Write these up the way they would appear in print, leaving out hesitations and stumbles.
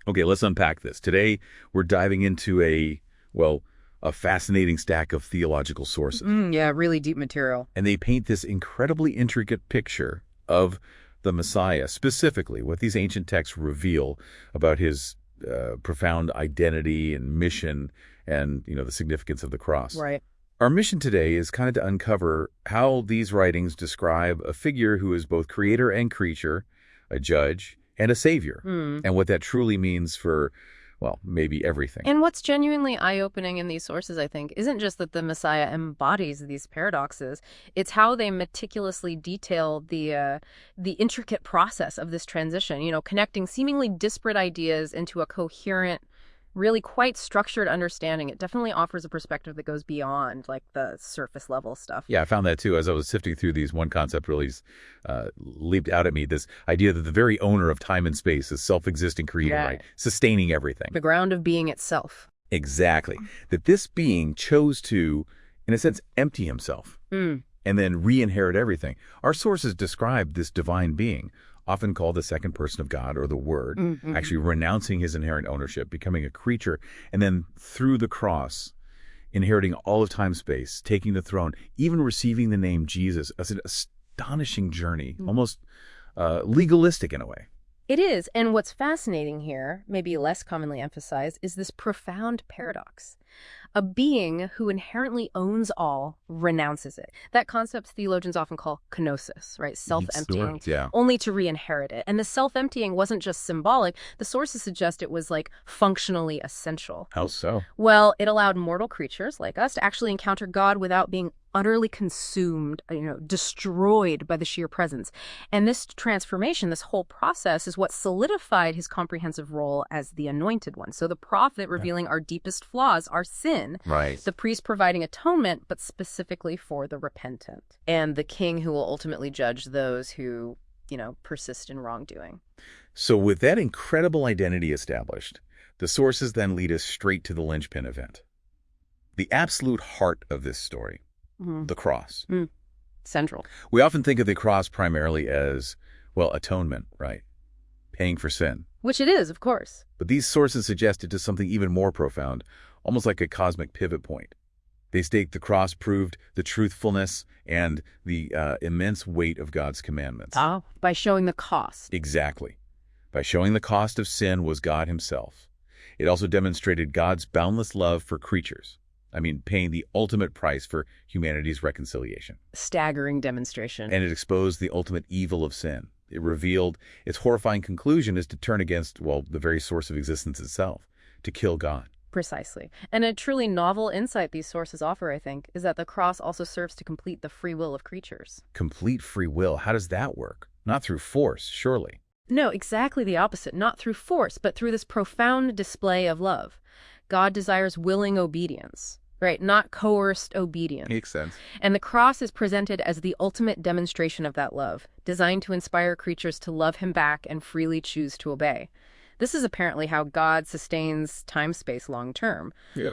Okay, let's unpack this. Today, we're diving into a fascinating stack of theological sources. Yeah, really deep material. And they paint this incredibly intricate picture of the Messiah, specifically what these ancient texts reveal about his profound identity and mission and, the significance of the cross. Right. Our mission today is kind of to uncover how these writings describe a figure who is both creator and creature, a judge, and a savior, and what that truly means for, maybe everything. And what's genuinely eye-opening in these sources, I think, isn't just that the Messiah embodies these paradoxes. It's how they meticulously detail the intricate process of this transition, connecting seemingly disparate ideas into a coherent, really quite structured understanding. It definitely offers a perspective that goes beyond like the surface level stuff. Yeah, I found that too. As I was sifting through these, one concept really leaped out at me, this idea that the very owner of time and space is self-existing creator, right? Sustaining everything. The ground of being itself. Exactly. That this being chose to, in a sense, empty himself and then re-inherit everything. Our sources describe this divine being, often called the second person of God or the Word, actually renouncing his inherent ownership, becoming a creature, and then through the cross, inheriting all of time-space, taking the throne, even receiving the name Jesus as an astonishing journey, almost legalistic in a way. It is, and what's fascinating here, maybe less commonly emphasized, is this profound paradox. A being who inherently owns all renounces it. That concept theologians often call kenosis, right? Self-emptying, only to re-inherit it. And the self-emptying wasn't just symbolic. The sources suggest it was like functionally essential. How so? Well, it allowed mortal creatures like us to actually encounter God without being utterly consumed, destroyed by the sheer presence. And this transformation, this whole process, is what solidified his comprehensive role as the anointed one. So the prophet revealing our deepest flaws, our sin. Right. The priest providing atonement, but specifically for the repentant. And the king who will ultimately judge those who, persist in wrongdoing. So with that incredible identity established, the sources then lead us straight to the linchpin event. The absolute heart of this story. The cross. Central. We often think of the cross primarily as, atonement, right? Paying for sin. Which it is, of course. But these sources suggest it is something even more profound, almost like a cosmic pivot point. They state the cross proved the truthfulness and the immense weight of God's commandments. By showing the cost. Exactly. By showing the cost of sin was God himself. It also demonstrated God's boundless love for creatures. Paying the ultimate price for humanity's reconciliation. Staggering demonstration. And it exposed the ultimate evil of sin. It revealed its horrifying conclusion is to turn against, the very source of existence itself, to kill God. Precisely. And a truly novel insight these sources offer, I think, is that the cross also serves to complete the free will of creatures. Complete free will? How does that work? Not through force, surely. No, exactly the opposite. Not through force, but through this profound display of love. God desires willing obedience. Right, not coerced obedience. Makes sense. And the cross is presented as the ultimate demonstration of that love, designed to inspire creatures to love him back and freely choose to obey. This is apparently how God sustains time-space long-term,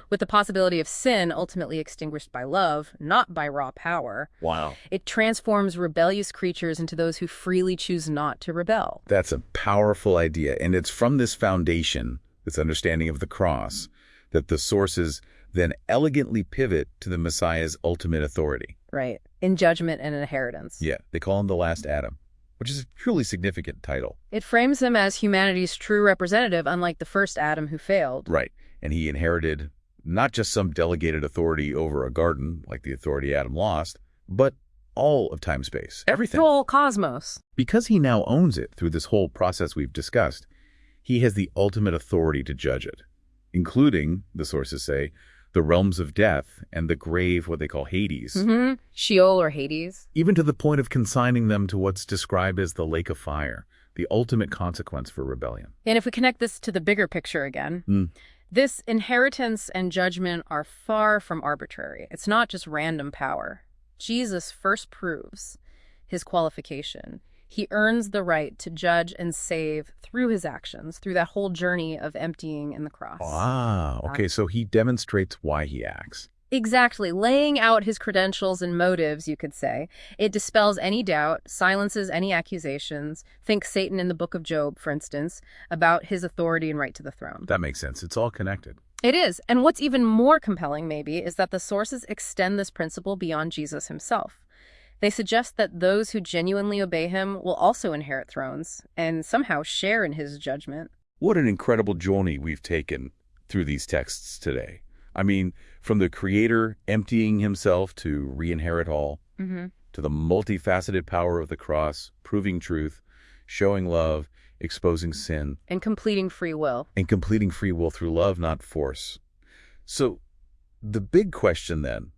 with the possibility of sin ultimately extinguished by love, not by raw power. Wow. It transforms rebellious creatures into those who freely choose not to rebel. That's a powerful idea, and it's from this foundation, this understanding of the cross, that the sources then elegantly pivot to the Messiah's ultimate authority. Right, in judgment and inheritance. Yeah, they call him the last Adam, which is a truly significant title. It frames him as humanity's true representative, unlike the first Adam who failed. Right, and he inherited not just some delegated authority over a garden, like the authority Adam lost, but all of time-space, everything. The whole cosmos. Because he now owns it through this whole process we've discussed, he has the ultimate authority to judge it, including, the sources say, the realms of death and the grave, what they call Hades. Sheol or Hades. Even to the point of consigning them to what's described as the lake of fire, the ultimate consequence for rebellion. And if we connect this to the bigger picture again, this inheritance and judgment are far from arbitrary. It's not just random power. Jesus first proves his qualification. He earns the right to judge and save through his actions, through that whole journey of emptying in the cross. Okay, so he demonstrates why he acts. Exactly. Laying out his credentials and motives, you could say. It dispels any doubt, silences any accusations. Think Satan in the book of Job, for instance, about his authority and right to the throne. That makes sense. It's all connected. It is. And what's even more compelling, maybe, is that the sources extend this principle beyond Jesus himself. They suggest that those who genuinely obey him will also inherit thrones and somehow share in his judgment. What an incredible journey we've taken through these texts today. I mean, from the Creator emptying himself to re-inherit all, to the multifaceted power of the cross, proving truth, showing love, exposing sin. And completing free will. And completing free will through love, not force. So, the big question then,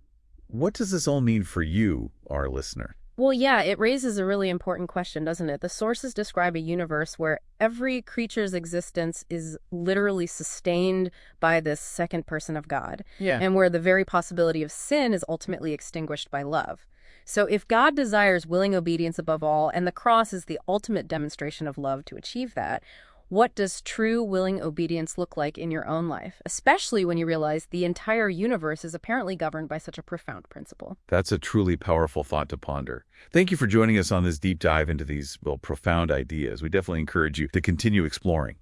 what does this all mean for you, our listener? Well, yeah, it raises a really important question, doesn't it? The sources describe a universe where every creature's existence is literally sustained by this second person of God, and where the very possibility of sin is ultimately extinguished by love. So if God desires willing obedience above all, and the cross is the ultimate demonstration of love to achieve that, what does true willing obedience look like in your own life, especially when you realize the entire universe is apparently governed by such a profound principle? That's a truly powerful thought to ponder. Thank you for joining us on this deep dive into these, well, profound ideas. We definitely encourage you to continue exploring.